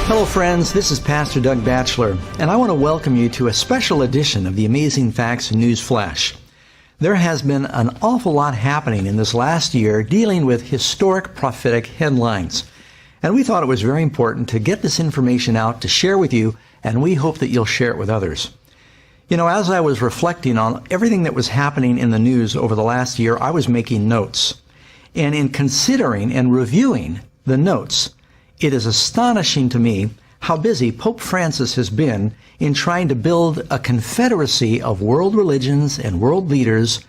Hello friends, this is Pastor Doug Batchelor, and I want to welcome you to a special edition of the Amazing Facts News Flash. There has been an awful lot happening in this last year dealing with historic prophetic headlines. And we thought it was very important to get this information out to share with you, and we hope that you'll share it with others. You know, as I was reflecting on everything that was happening in the news over the last year, I was making notes. And in considering and reviewing the notes, it is astonishing to me how busy Pope Francis has been in trying to build a confederacy of world religions and world leaders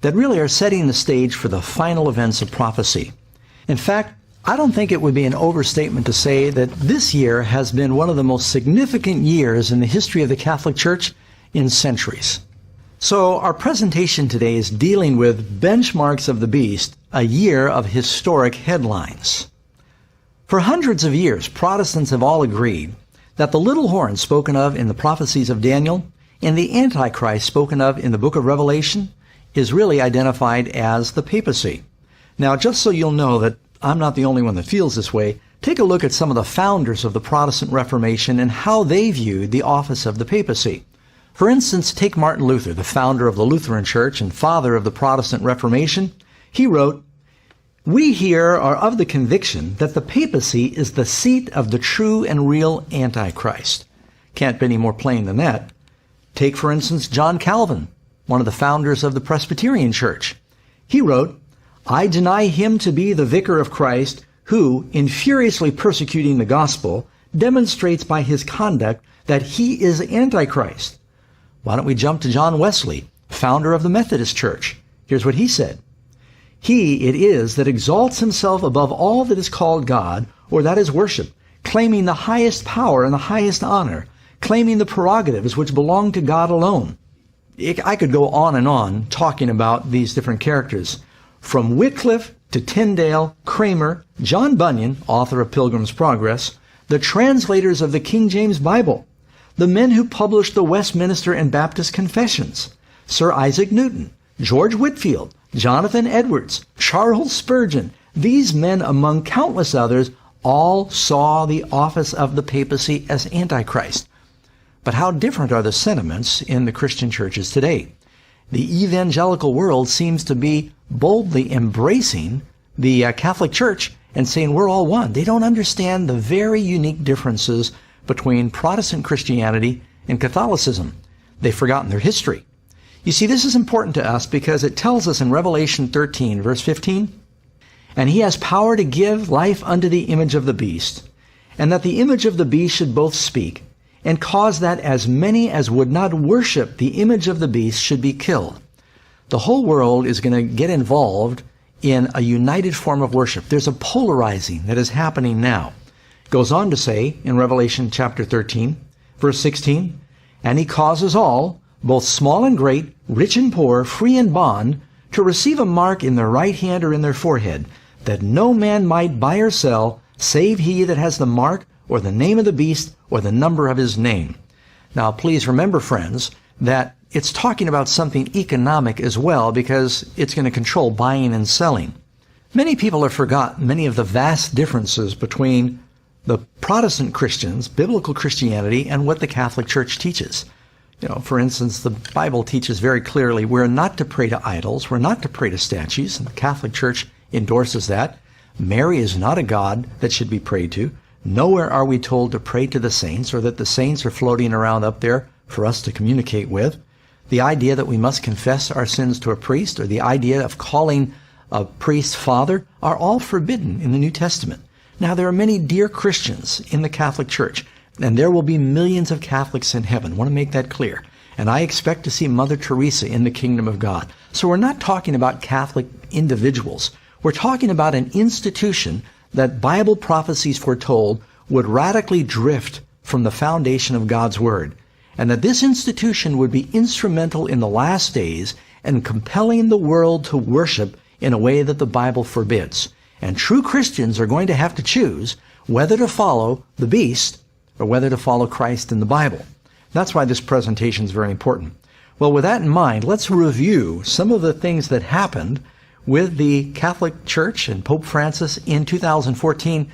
that really are setting the stage for the final events of prophecy. In fact, I don't think it would be an overstatement to say that this year has been one of the most significant years in the history of the Catholic Church in centuries. So our presentation today is dealing with Benchmarks of the Beast, a year of historic headlines. For hundreds of years, Protestants have all agreed that the little horn spoken of in the prophecies of Daniel and the Antichrist spoken of in the book of Revelation is really identified as the papacy. Now, just so you'll know that I'm not the only one that feels this way, take a look at some of the founders of the Protestant Reformation and how they viewed the office of the papacy. For instance, take Martin Luther, the founder of the Lutheran Church and father of the Protestant Reformation. He wrote, "We here are of the conviction that the papacy is the seat of the true and real Antichrist." Can't be any more plain than that. Take, for instance, John Calvin, one of the founders of the Presbyterian Church. He wrote, "I deny him to be the vicar of Christ who, in furiously persecuting the gospel, demonstrates by his conduct that he is Antichrist." Why don't we jump to John Wesley, founder of the Methodist Church? Here's what he said. "He it is that exalts himself above all that is called God, or that is worship, claiming the highest power and the highest honor, claiming the prerogatives which belong to God alone." I could go on talking about these different characters. From Wycliffe to Tyndale, Kramer, John Bunyan, author of Pilgrim's Progress, the translators of the King James Bible, the men who published the Westminster and Baptist Confessions, Sir Isaac Newton, George Whitefield, Jonathan Edwards, Charles Spurgeon, these men among countless others all saw the office of the papacy as Antichrist. But how different are the sentiments in the Christian churches today? The evangelical world seems to be boldly embracing the Catholic Church and saying we're all one. They don't understand the very unique differences between Protestant Christianity and Catholicism. They've forgotten their history. You see, this is important to us because it tells us in Revelation 13, verse 15, "And he has power to give life unto the image of the beast, and that the image of the beast should both speak, and cause that as many as would not worship the image of the beast should be killed." The whole world is going to get involved in a united form of worship. There's a polarizing that is happening now. It goes on to say in Revelation chapter 13, verse 16, "And he causes all, both small and great, rich and poor, free and bond, to receive a mark in their right hand or in their forehead, that no man might buy or sell, save he that has the mark or the name of the beast or the number of his name." Now, please remember, friends, that it's talking about something economic as well, because it's going to control buying and selling. Many people have forgotten many of the vast differences between the Protestant Christians, biblical Christianity, and what the Catholic Church teaches. You know, for instance, the Bible teaches very clearly we're not to pray to idols, we're not to pray to statues, and the Catholic Church endorses that. Mary is not a god that should be prayed to. Nowhere are we told to pray to the saints or that the saints are floating around up there for us to communicate with. The idea that we must confess our sins to a priest or the idea of calling a priest father are all forbidden in the New Testament. Now, there are many dear Christians in the Catholic Church, and there will be millions of Catholics in heaven. I want to make that clear. And I expect to see Mother Teresa in the kingdom of God. So we're not talking about Catholic individuals. We're talking about an institution that Bible prophecies foretold would radically drift from the foundation of God's Word. And that this institution would be instrumental in the last days and compelling the world to worship in a way that the Bible forbids. And true Christians are going to have to choose whether to follow the beast or whether to follow Christ in the Bible. That's why this presentation is very important. Well, with that in mind, let's review some of the things that happened with the Catholic Church and Pope Francis in 2014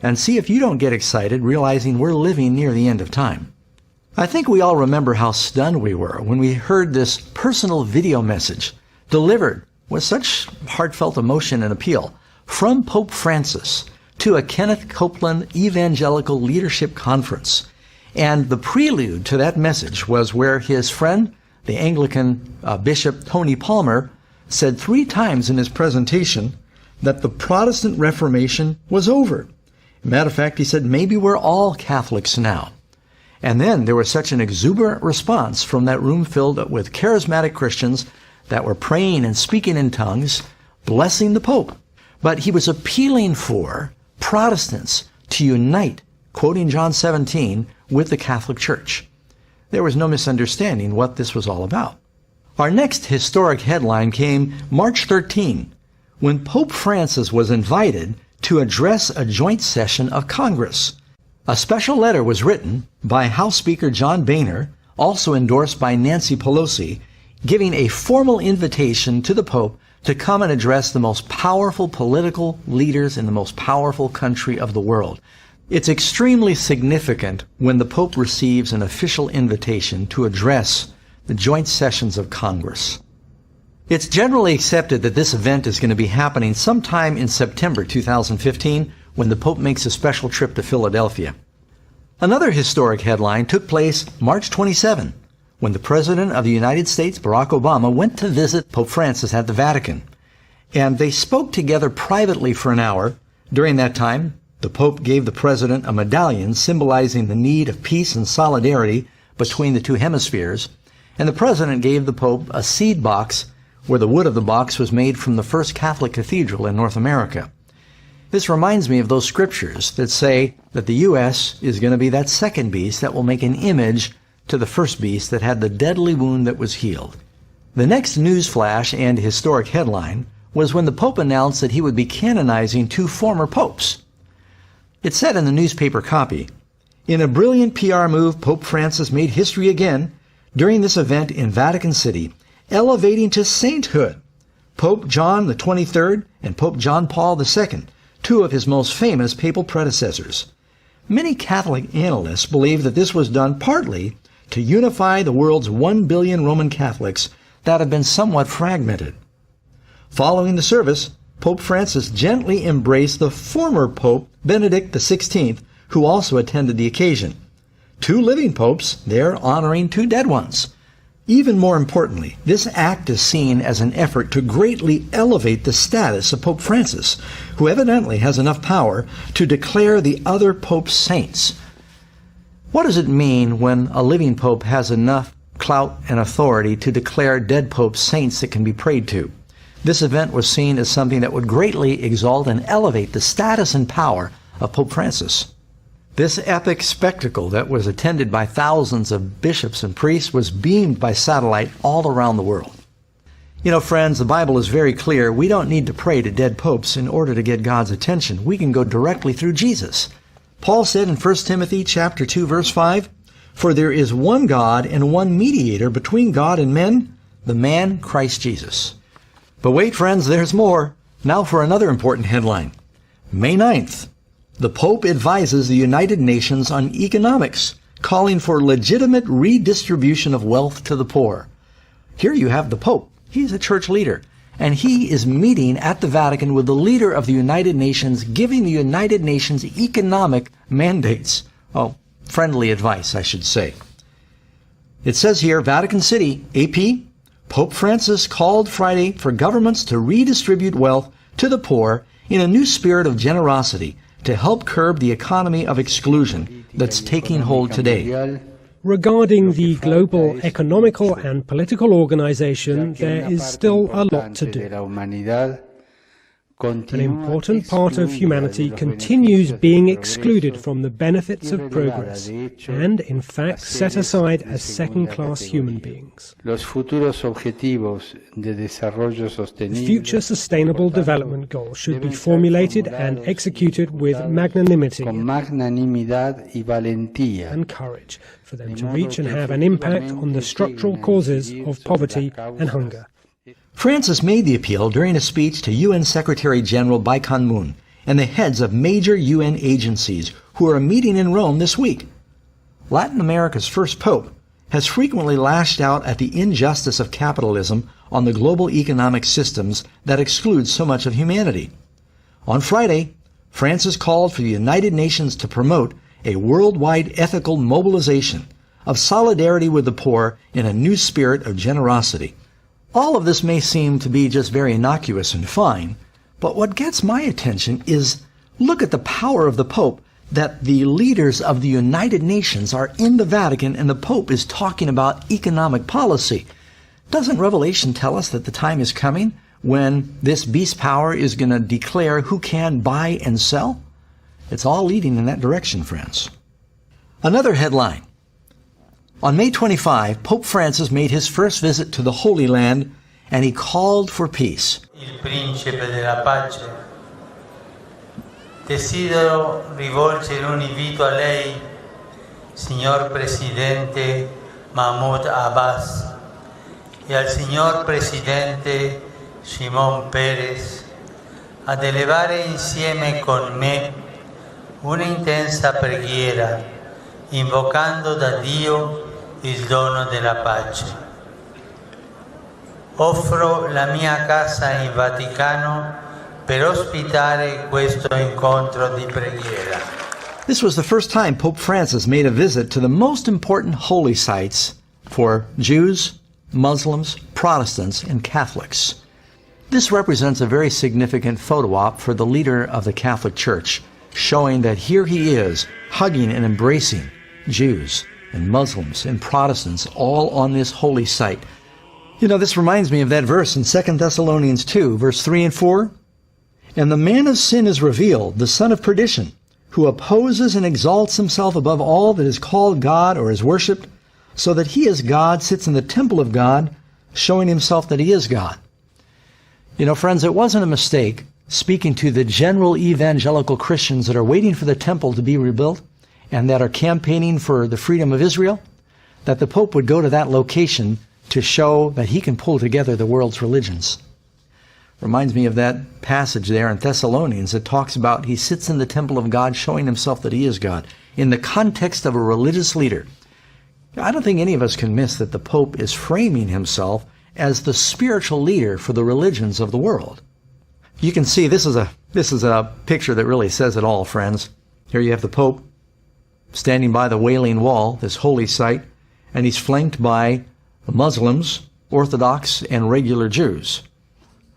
and see if you don't get excited realizing we're living near the end of time. I think we all remember how stunned we were when we heard this personal video message delivered with such heartfelt emotion and appeal from Pope Francis to a Kenneth Copeland Evangelical Leadership Conference. And the prelude to that message was where his friend, the Anglican Bishop Tony Palmer, said 3 times in his presentation that the Protestant Reformation was over. Matter of fact, he said, maybe we're all Catholics now. And then there was such an exuberant response from that room filled with charismatic Christians that were praying and speaking in tongues, blessing the Pope. But he was appealing for Protestants to unite, quoting John 17, with the Catholic Church. There was no misunderstanding what this was all about. Our next historic headline came March 13, when Pope Francis was invited to address a joint session of Congress. A special letter was written by House Speaker John Boehner, also endorsed by Nancy Pelosi, giving a formal invitation to the Pope to come and address the most powerful political leaders in the most powerful country of the world. It's extremely significant when the Pope receives an official invitation to address the joint sessions of Congress. It's generally accepted that this event is going to be happening sometime in September 2015 when the Pope makes a special trip to Philadelphia. Another historic headline took place March 27, when the President of the United States, Barack Obama, went to visit Pope Francis at the Vatican. And they spoke together privately for an hour. During that time, the Pope gave the President a medallion symbolizing the need of peace and solidarity between the 2 hemispheres. And the President gave the Pope a seed box where the wood of the box was made from the first Catholic cathedral in North America. This reminds me of those scriptures that say that the U.S. is going to be that second beast that will make an image to the first beast that had the deadly wound that was healed. The next news flash and historic headline was when the Pope announced that he would be canonizing 2 former popes. It said in the newspaper copy, "In a brilliant PR move, Pope Francis made history again during this event in Vatican City, elevating to sainthood Pope John the 23rd and Pope John Paul II, 2 of his most famous papal predecessors." Many Catholic analysts believe that this was done partly to unify the world's 1 billion Roman Catholics that have been somewhat fragmented. Following the service, Pope Francis gently embraced the former Pope Benedict XVI, who also attended the occasion. 2 living popes, there honoring 2 dead ones. Even more importantly, this act is seen as an effort to greatly elevate the status of Pope Francis, who evidently has enough power to declare the other popes saints. What does it mean when a living pope has enough clout and authority to declare dead popes saints that can be prayed to? This event was seen as something that would greatly exalt and elevate the status and power of Pope Francis. This epic spectacle that was attended by thousands of bishops and priests was beamed by satellite all around the world. You know, friends, the Bible is very clear. We don't need to pray to dead popes in order to get God's attention. We can go directly through Jesus. Paul said in 1 Timothy chapter 2, verse 5, "For there is one God and one mediator between God and men, the man Christ Jesus." But wait, friends, there's more. Now for another important headline. May 9th. The Pope advises the United Nations on economics, calling for legitimate redistribution of wealth to the poor. Here you have the Pope. He's a church leader, and he is meeting at the Vatican with the leader of the United Nations, giving the United Nations economic mandates. Oh, friendly advice, I should say. It says here, Vatican City, AP, Pope Francis called Friday for governments to redistribute wealth to the poor in a new spirit of generosity, to help curb the economy of exclusion that's taking hold today. Regarding the global economical and political organization, there is still a lot to do. An important part of humanity continues being excluded from the benefits of progress and, in fact, set aside as second-class human beings. The future Sustainable Development Goals should be formulated and executed with magnanimity and courage for them to reach and have an impact on the structural causes of poverty and hunger. Francis made the appeal during a speech to UN Secretary General Ban Ki-moon and the heads of major UN agencies who are meeting in Rome this week. Latin America's first pope has frequently lashed out at the injustice of capitalism on the global economic systems that exclude so much of humanity. On Friday, Francis called for the United Nations to promote a worldwide ethical mobilization of solidarity with the poor in a new spirit of generosity. All of this may seem to be just very innocuous and fine, but what gets my attention is look at the power of the Pope, that the leaders of the United Nations are in the Vatican and the Pope is talking about economic policy. Doesn't Revelation tell us that the time is coming when this beast power is going to declare who can buy and sell? It's all leading in that direction, friends. Another headline. On May 25, Pope Francis made his first visit to the Holy Land, and he called for peace. Il principe della pace. Desidero rivolgere un invito a lei, signor Presidente Mahmoud Abbas, e al signor Presidente Shimon Peres, ad elevare insieme con me una intensa preghiera, invocando da Dio il dono della pace. Offro la mia casa in Vaticano per ospitare questo incontro di preghiera. This was the first time Pope Francis made a visit to the most important holy sites for Jews, Muslims, Protestants, and Catholics. This represents a very significant photo op for the leader of the Catholic Church, showing that here he is, hugging and embracing Jews and Muslims and Protestants all on this holy site. You know, this reminds me of that verse in 2 Thessalonians 2, verse 3 and 4. And the man of sin is revealed, the son of perdition, who opposes and exalts himself above all that is called God or is worshipped, so that he as God sits in the temple of God, showing himself that he is God. You know, friends, it wasn't a mistake, speaking to the general evangelical Christians that are waiting for the temple to be rebuilt and that are campaigning for the freedom of Israel, that the Pope would go to that location to show that he can pull together the world's religions. Reminds me of that passage there in Thessalonians that talks about he sits in the temple of God showing himself that he is God in the context of a religious leader. I don't think any of us can miss that the Pope is framing himself as the spiritual leader for the religions of the world. You can see this is a picture that really says it all, friends. Here you have the Pope standing by the Wailing Wall, this holy site, and he's flanked by Muslims, Orthodox, and regular Jews.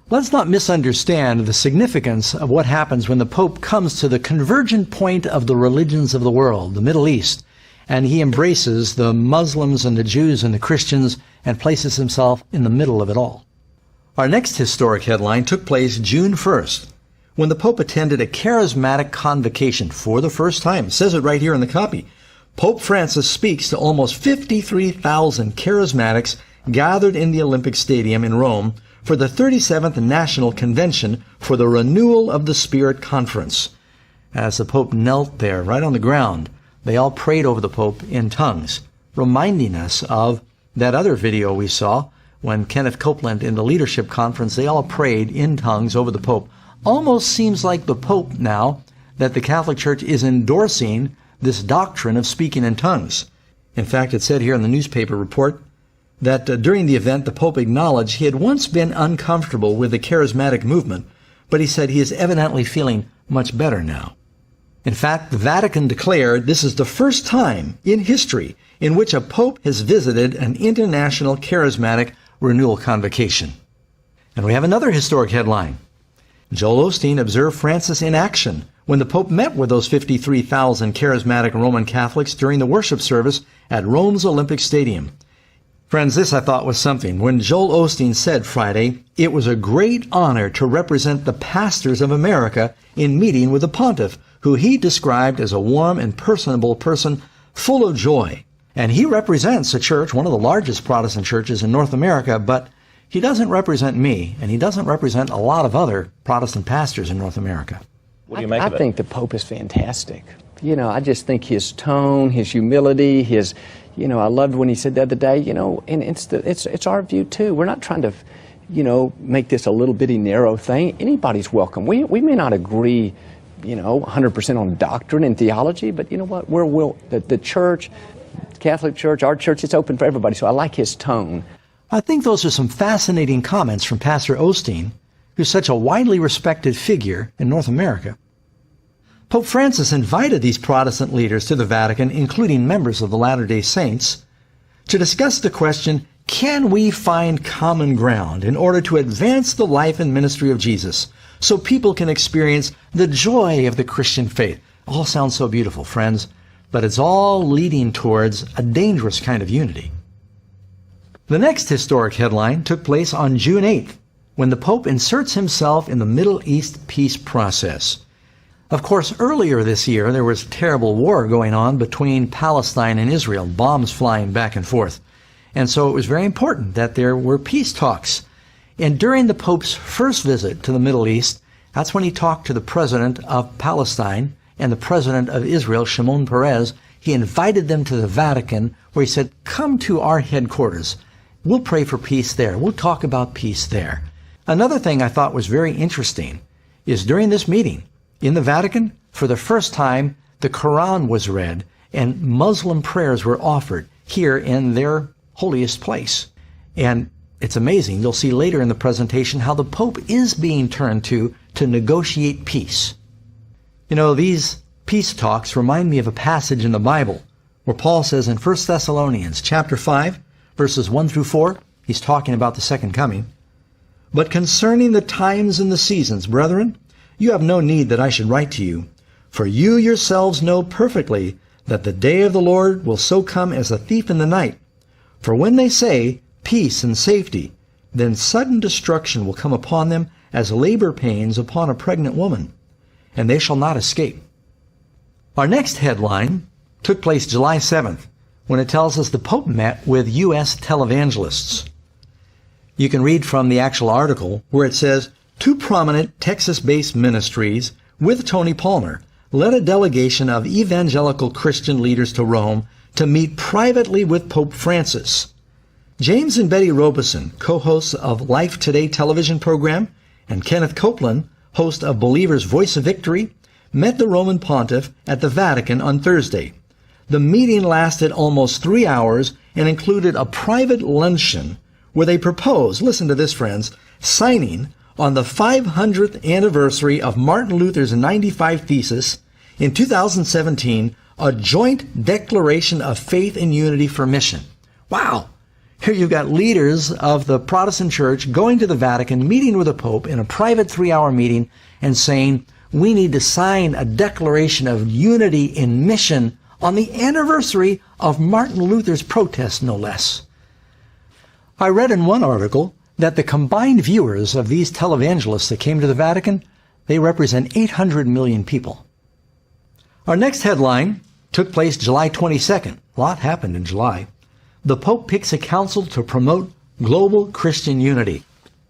Let's not misunderstand the significance of what happens when the Pope comes to the convergent point of the religions of the world, the Middle East, and he embraces the Muslims and the Jews and the Christians and places himself in the middle of it all. Our next historic headline took place June 1st, when the Pope attended a charismatic convocation for the first time. It says it right here in the copy. Pope Francis speaks to almost 53,000 charismatics gathered in the Olympic Stadium in Rome for the 37th National Convention for the Renewal of the Spirit Conference. As the Pope knelt there, right on the ground, they all prayed over the Pope in tongues, reminding us of that other video we saw when Kenneth Copeland in the leadership conference, they all prayed in tongues over the Pope. Almost seems like the Pope now, that the Catholic Church is endorsing this doctrine of speaking in tongues. In fact, it said here in the newspaper report that during the event, the Pope acknowledged he had once been uncomfortable with the charismatic movement, but he said he is evidently feeling much better now. In fact, the Vatican declared this is the first time in history in which a Pope has visited an international charismatic renewal convocation. And we have another historic headline. Joel Osteen observed Francis in action when the Pope met with those 53,000 charismatic Roman Catholics during the worship service at Rome's Olympic Stadium. Friends, this I thought was something. When Joel Osteen said Friday, it was a great honor to represent the pastors of America in meeting with the pontiff, who he described as a warm and personable person full of joy. And he represents a church, one of the largest Protestant churches in North America, but he doesn't represent me, and he doesn't represent a lot of other Protestant pastors in North America. What do you make of it? I think the Pope is fantastic. You know, I just think his tone, his humility, his, you know, I loved when he said the other day, you know, and it's our view too. We're not trying to, you know, make this a little bitty narrow thing. Anybody's welcome. We may not agree 100% on doctrine and theology, but you know what? The church, Catholic Church, our church, it's open for everybody, so I like his tone. I think those are some fascinating comments from Pastor Osteen, who's such a widely respected figure in North America. Pope Francis invited these Protestant leaders to the Vatican, including members of the Latter-day Saints, to discuss the question, can we find common ground in order to advance the life and ministry of Jesus so people can experience the joy of the Christian faith? All sounds so beautiful, friends, but it's all leading towards a dangerous kind of unity. The next historic headline took place on June 8th, when the Pope inserts himself in the Middle East peace process. Of course, earlier this year, there was a terrible war going on between Palestine and Israel, bombs flying back and forth. And so it was very important that there were peace talks. And during the Pope's first visit to the Middle East, that's when he talked to the president of Palestine and the president of Israel, Shimon Peres. He invited them to the Vatican, where he said, come to our headquarters. We'll pray for peace there. We'll talk about peace there. Another thing I thought was very interesting is during this meeting in the Vatican, for the first time, the Quran was read and Muslim prayers were offered here in their holiest place. And it's amazing. You'll see later in the presentation how the Pope is being turned to negotiate peace. You know, these peace talks remind me of a passage in the Bible where Paul says in 1 Thessalonians chapter 5, verses 1 through 4, he's talking about the second coming. But concerning the times and the seasons, brethren, you have no need that I should write to you, for you yourselves know perfectly that the day of the Lord will so come as a thief in the night. For when they say peace and safety, then sudden destruction will come upon them as labor pains upon a pregnant woman, and they shall not escape. Our next headline took place July 7th, when it tells us the Pope met with U.S. televangelists. You can read from the actual article where it says, 2 prominent Texas-based ministries with Tony Palmer led a delegation of evangelical Christian leaders to Rome to meet privately with Pope Francis. James and Betty Robeson, co-hosts of Life Today television program, and Kenneth Copeland, host of Believer's Voice of Victory, met the Roman Pontiff at the Vatican on Thursday. The meeting lasted almost 3 hours and included a private luncheon where they proposed, listen to this friends, signing on the 500th anniversary of Martin Luther's 95 Thesis in 2017, a joint declaration of faith and unity for mission. Wow! Here you've got leaders of the Protestant Church going to the Vatican, meeting with the Pope in a private 3-hour meeting and saying, we need to sign a declaration of unity in mission on the anniversary of Martin Luther's protest, no less. I read in one article that the combined viewers of these televangelists that came to the Vatican, they represent 800 million people. Our next headline took place July 22nd. A lot happened in July. The Pope picks a council to promote global Christian unity.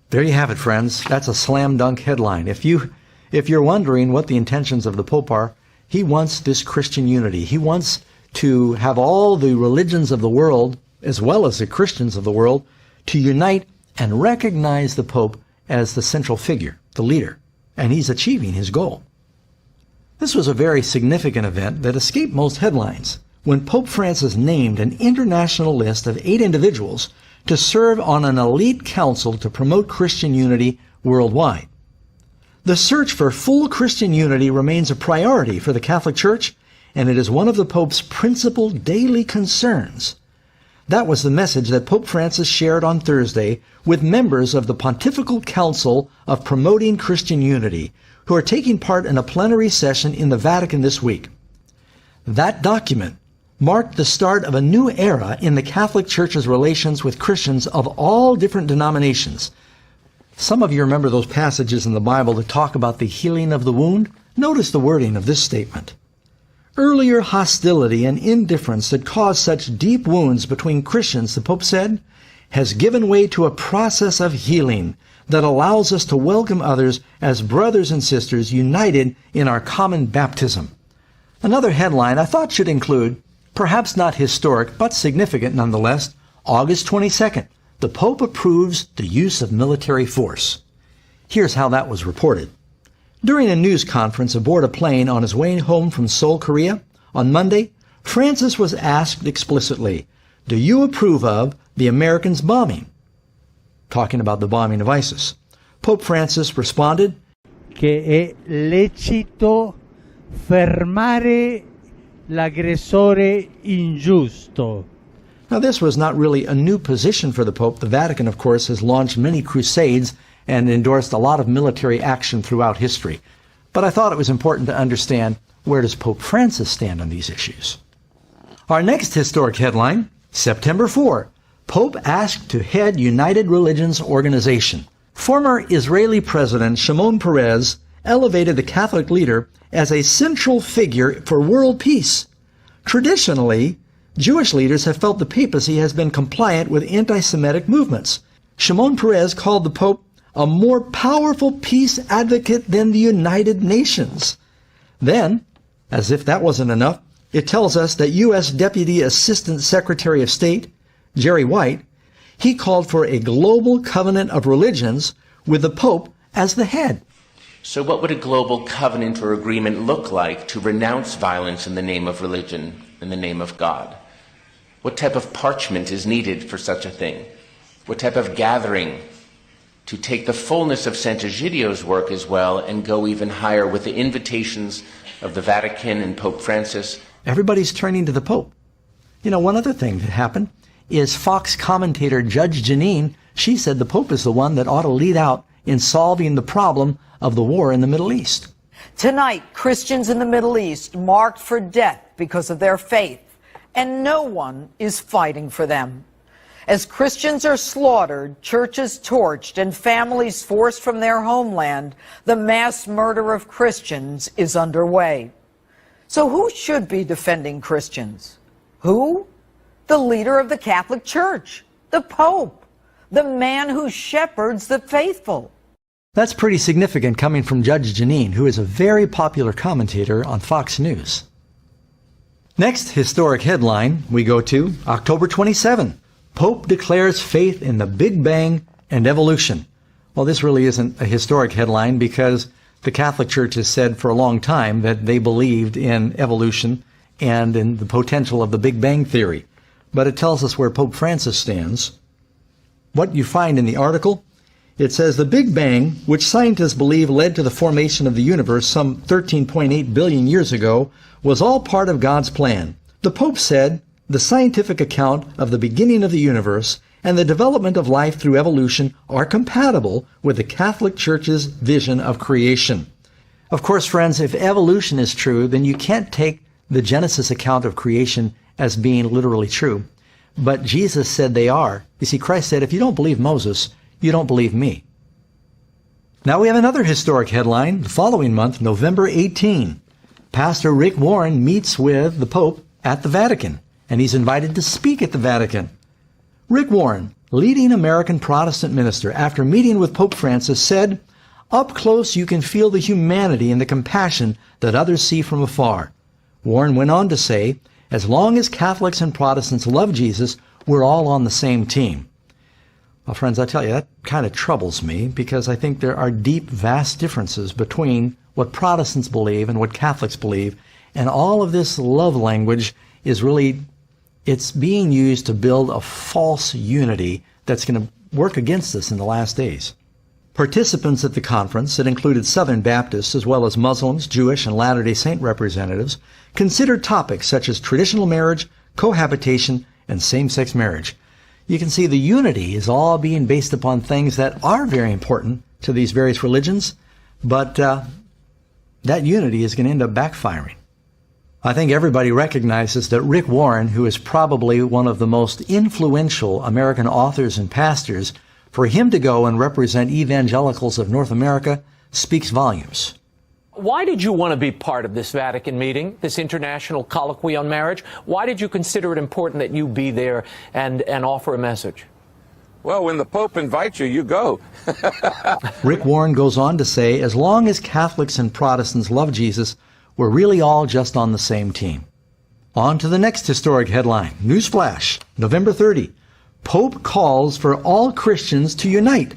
There you have it, friends. That's a slam dunk headline. If you're wondering what the intentions of the Pope are, he wants this Christian unity. He wants to have all the religions of the world, as well as the Christians of the world, to unite and recognize the Pope as the central figure, the leader. And he's achieving his goal. This was a very significant event that escaped most headlines when Pope Francis named an international list of 8 individuals to serve on an elite council to promote Christian unity worldwide. The search for full Christian unity remains a priority for the Catholic Church, and it is one of the Pope's principal daily concerns. That was the message that Pope Francis shared on Thursday with members of the Pontifical Council of Promoting Christian Unity, who are taking part in a plenary session in the Vatican this week. That document marked the start of a new era in the Catholic Church's relations with Christians of all different denominations. Some of you remember those passages in the Bible that talk about the healing of the wound? Notice the wording of this statement. Earlier hostility and indifference that caused such deep wounds between Christians, the Pope said, has given way to a process of healing that allows us to welcome others as brothers and sisters united in our common baptism. Another headline I thought should include, perhaps not historic, but significant nonetheless, August 22nd. The Pope approves the use of military force. Here's how that was reported. During a news conference aboard a plane on his way home from Seoul, Korea, on Monday, Francis was asked explicitly, "Do you approve of the Americans' bombing?" Talking about the bombing of ISIS. Pope Francis responded, che è lecito fermare l'aggressore ingiusto. Now, this was not really a new position for the Pope. The Vatican, of course, has launched many crusades and endorsed a lot of military action throughout history. But I thought it was important to understand, where does Pope Francis stand on these issues? Our next historic headline, September 4, Pope asked to head United Religions Organization. Former Israeli President Shimon Peres elevated the Catholic leader as a central figure for world peace. Traditionally, Jewish leaders have felt the papacy has been compliant with anti-Semitic movements. Shimon Peres called the Pope a more powerful peace advocate than the United Nations. Then, as if that wasn't enough, it tells us that U.S. Deputy Assistant Secretary of State, Jerry White, he called for a global covenant of religions with the Pope as the head. So what would a global covenant or agreement look like to renounce violence in the name of religion, in the name of God? What type of parchment is needed for such a thing? What type of gathering to take the fullness of Sant'Egidio's work as well and go even higher with the invitations of the Vatican and Pope Francis? Everybody's turning to the Pope. You know, one other thing that happened is Fox commentator Judge Jeanine, she said the Pope is the one that ought to lead out in solving the problem of the war in the Middle East. Tonight, Christians in the Middle East marked for death because of their faith, and no one is fighting for them. As Christians are slaughtered, churches torched, and families forced from their homeland, the mass murder of Christians is underway. So who should be defending Christians? Who? The leader of the Catholic Church, the Pope, the man who shepherds the faithful. That's pretty significant coming from Judge Jeanine, who is a very popular commentator on Fox News. Next historic headline we go to October 27. Pope declares faith in the Big Bang and evolution. Well, this really isn't a historic headline because the Catholic Church has said for a long time that they believed in evolution and in the potential of the Big Bang theory. But it tells us where Pope Francis stands. What you find in the article, it says the Big Bang, which scientists believe led to the formation of the universe some 13.8 billion years ago, was all part of God's plan. The Pope said the scientific account of the beginning of the universe and the development of life through evolution are compatible with the Catholic Church's vision of creation. Of course, friends, if evolution is true, then you can't take the Genesis account of creation as being literally true. But Jesus said they are. You see, Christ said, if you don't believe Moses, you don't believe me. Now we have another historic headline. The following month, November 18, Pastor Rick Warren meets with the Pope at the Vatican, and he's invited to speak at the Vatican. Rick Warren, leading American Protestant minister, after meeting with Pope Francis, said, "Up close you can feel the humanity and the compassion that others see from afar." Warren went on to say, as long as Catholics and Protestants love Jesus, we're all on the same team. Well, friends, I tell you, that kind of troubles me because I think there are deep, vast differences between what Protestants believe and what Catholics believe. And all of this love language is really, it's being used to build a false unity that's going to work against us in the last days. Participants at the conference, that included Southern Baptists as well as Muslims, Jewish, and Latter-day Saint representatives, considered topics such as traditional marriage, cohabitation, and same-sex marriage. You can see the unity is all being based upon things that are very important to these various religions, but that unity is going to end up backfiring. I think everybody recognizes that Rick Warren, who is probably one of the most influential American authors and pastors, for him to go and represent evangelicals of North America speaks volumes. Why did you want to be part of this Vatican meeting, this international colloquy on marriage? Why did you consider it important that you be there and offer a message? Well, when the Pope invites you, you go. Rick Warren goes on to say, as long as Catholics and Protestants love Jesus, we're really all just on the same team. On to the next historic headline. Newsflash, November 30. Pope calls for all Christians to unite.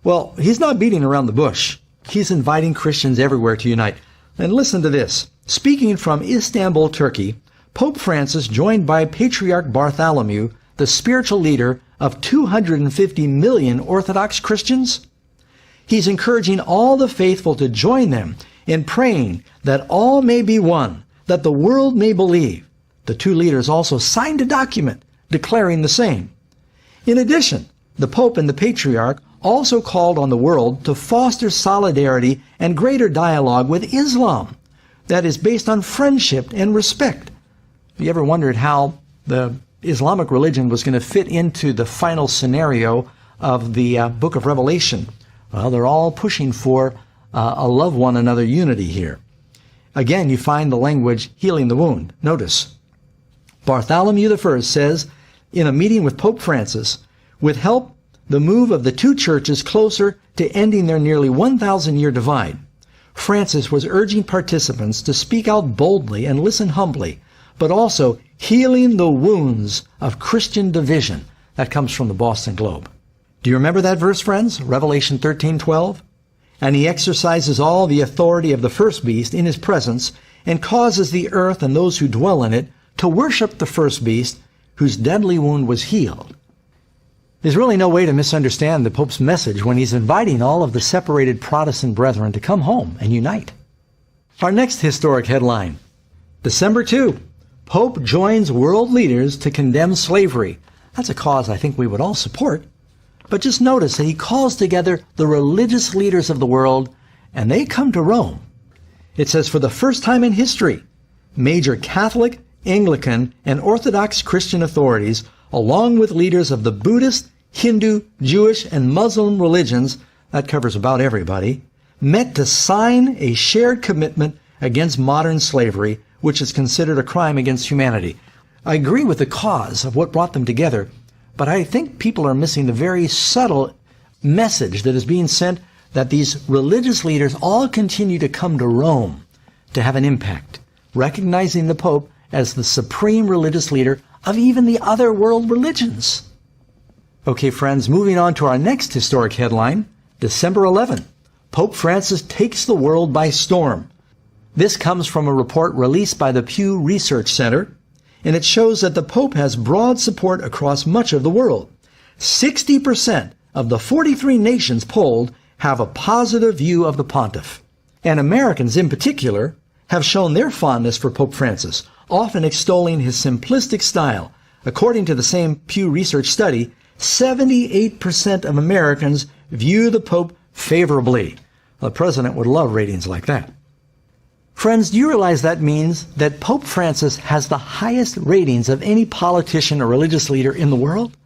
Well, he's not beating around the bush. He's inviting Christians everywhere to unite. And listen to this. Speaking from Istanbul, Turkey, Pope Francis, joined by Patriarch Bartholomew, the spiritual leader of 250 million Orthodox Christians, he's encouraging all the faithful to join them in praying that all may be one, that the world may believe. The two leaders also signed a document declaring the same. In addition, the Pope and the Patriarch also called on the world to foster solidarity and greater dialogue with Islam that is based on friendship and respect. Have you ever wondered how the Islamic religion was going to fit into the final scenario of the book of Revelation? Well, they're all pushing for a love one another unity here. Again, you find the language healing the wound. Notice, Bartholomew I says in a meeting with Pope Francis, with help the move of the two churches closer to ending their nearly 1,000-year divide. Francis was urging participants to speak out boldly and listen humbly, but also healing the wounds of Christian division. That comes from the Boston Globe. Do you remember that verse, friends? Revelation 13:12. And he exercises all the authority of the first beast in his presence and causes the earth and those who dwell in it to worship the first beast whose deadly wound was healed. There's really no way to misunderstand the Pope's message when he's inviting all of the separated Protestant brethren to come home and unite. Our next historic headline, December 2, Pope joins world leaders to condemn slavery. That's a cause I think we would all support. But just notice that he calls together the religious leaders of the world, and they come to Rome. It says, for the first time in history, major Catholic, Anglican, and Orthodox Christian authorities, along with leaders of the Buddhist, Hindu, Jewish, and Muslim religions, that covers about everybody, met to sign a shared commitment against modern slavery, which is considered a crime against humanity. I agree with the cause of what brought them together, but I think people are missing the very subtle message that is being sent that these religious leaders all continue to come to Rome to have an impact, recognizing the Pope as the supreme religious leader of even the other world religions. Okay, friends, moving on to our next historic headline, December 11. Pope Francis takes the world by storm. This comes from a report released by the Pew Research Center, and it shows that the Pope has broad support across much of the world. 60% of the 43 nations polled have a positive view of the pontiff. And Americans in particular have shown their fondness for Pope Francis, often extolling his simplistic style. According to the same Pew Research study, 78% of Americans view the Pope favorably. The president would love ratings like that. Friends, do you realize that means that Pope Francis has the highest ratings of any politician or religious leader in the world?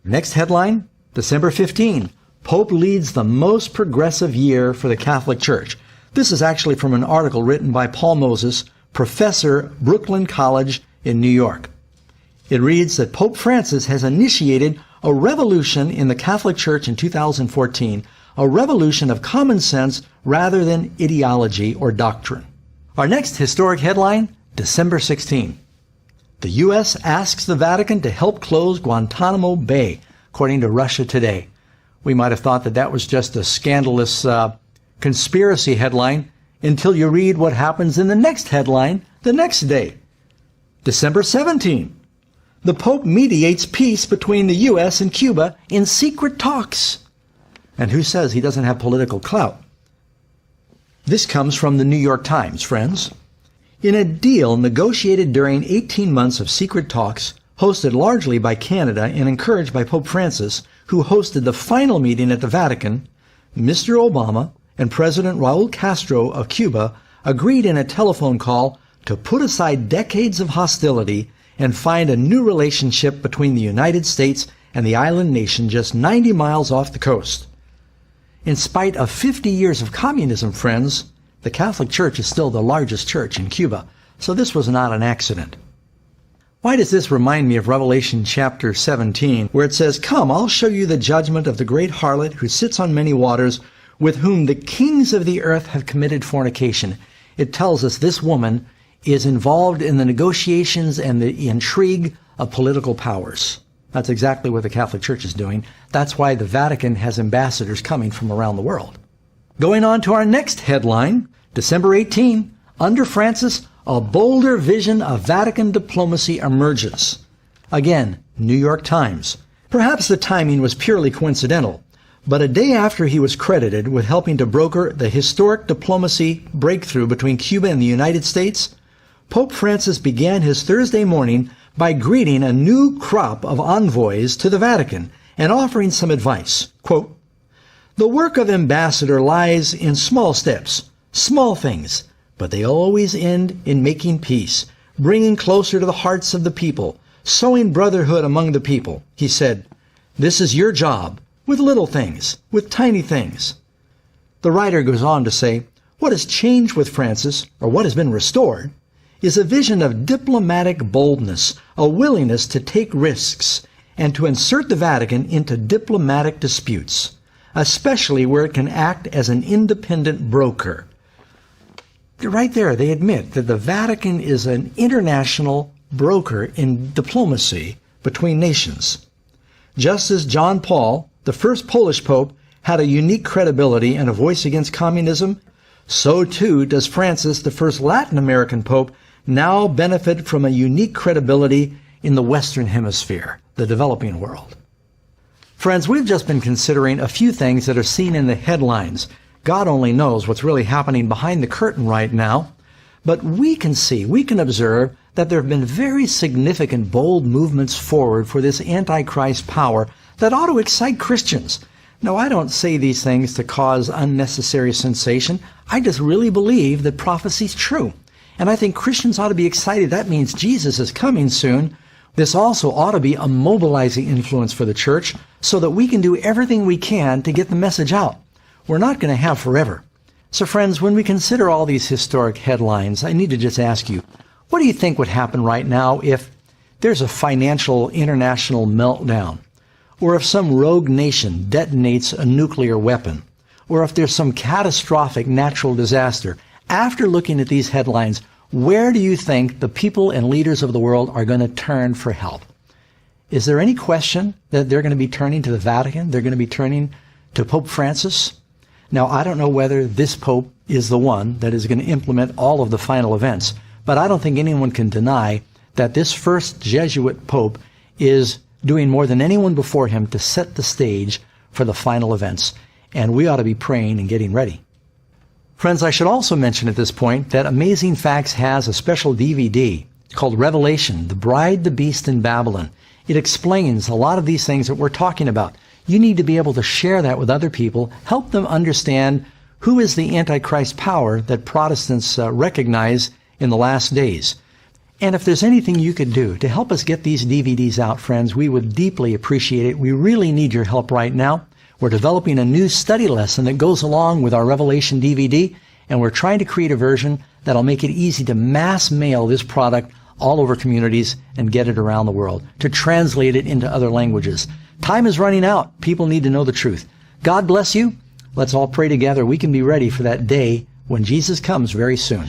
Next headline, December 15. Pope leads the most progressive year for the Catholic Church. This is actually from an article written by Paul Moses, professor, Brooklyn College in New York. It reads that Pope Francis has initiated a revolution in the Catholic Church in 2014, a revolution of common sense rather than ideology or doctrine. Our next historic headline, December 16. The U.S. asks the Vatican to help close Guantanamo Bay, according to Russia Today. We might have thought that that was just a scandalous conspiracy headline until you read what happens in the next headline the next day. December 17. The Pope mediates peace between the U.S. and Cuba in secret talks. And who says he doesn't have political clout? This comes from the New York Times, friends. In a deal negotiated during 18 months of secret talks, hosted largely by Canada and encouraged by Pope Francis, who hosted the final meeting at the Vatican, Mr. Obama and President Raul Castro of Cuba agreed in a telephone call to put aside decades of hostility and find a new relationship between the United States and the island nation just 90 miles off the coast. In spite of 50 years of communism, friends, the Catholic Church is still the largest church in Cuba, so this was not an accident. Why does this remind me of Revelation chapter 17, where it says, "Come, I'll show you the judgment of the great harlot who sits on many waters, with whom the kings of the earth have committed fornication." It tells us this woman is involved in the negotiations and the intrigue of political powers. That's exactly what the Catholic Church is doing. That's why the Vatican has ambassadors coming from around the world. Going on to our next headline, December 18, under Francis, a bolder vision of Vatican diplomacy emerges. Again, New York Times. Perhaps the timing was purely coincidental, but a day after he was credited with helping to broker the historic diplomacy breakthrough between Cuba and the United States, Pope Francis began his Thursday morning by greeting a new crop of envoys to the Vatican and offering some advice. Quote, "The work of ambassador lies in small steps, small things, but they always end in making peace, bringing closer to the hearts of the people, sowing brotherhood among the people." He said, "This is your job, with little things, with tiny things." The writer goes on to say, what has changed with Francis, or what has been restored, is a vision of diplomatic boldness, a willingness to take risks, and to insert the Vatican into diplomatic disputes, especially where it can act as an independent broker. Right there, they admit that the Vatican is an international broker in diplomacy between nations. Just as John Paul, the first Polish pope, had a unique credibility and a voice against communism, so too does Francis, the first Latin American pope, now benefit from a unique credibility in the Western Hemisphere, the developing world. Friends, we've just been considering a few things that are seen in the headlines. God only knows what's really happening behind the curtain right now. But we can see, we can observe that there have been very significant, bold movements forward for this Antichrist power that ought to excite Christians. Now, I don't say these things to cause unnecessary sensation. I just really believe that prophecy is true. And I think Christians ought to be excited. That means Jesus is coming soon. This also ought to be a mobilizing influence for the church so that we can do everything we can to get the message out. We're not going to have forever. So friends, when we consider all these historic headlines, I need to just ask you, what do you think would happen right now if there's a financial international meltdown? Or if some rogue nation detonates a nuclear weapon? Or if there's some catastrophic natural disaster? After looking at these headlines, where do you think the people and leaders of the world are going to turn for help? Is there any question that they're going to be turning to the Vatican? They're going to be turning to Pope Francis? Now, I don't know whether this Pope is the one that is going to implement all of the final events, but I don't think anyone can deny that this first Jesuit Pope is doing more than anyone before him to set the stage for the final events, and we ought to be praying and getting ready. Friends, I should also mention at this point that Amazing Facts has a special DVD called Revelation, The Bride, the Beast, and Babylon. It explains a lot of these things that we're talking about. You need to be able to share that with other people, help them understand who is the Antichrist power that Protestants recognize in the last days. And if there's anything you could do to help us get these DVDs out, friends, we would deeply appreciate it. We really need your help right now. We're developing a new study lesson that goes along with our Revelation DVD, and we're trying to create a version that'll make it easy to mass mail this product all over communities and get it around the world, to translate it into other languages. Time is running out. People need to know the truth. God bless you. Let's all pray together. We can be ready for that day when Jesus comes very soon.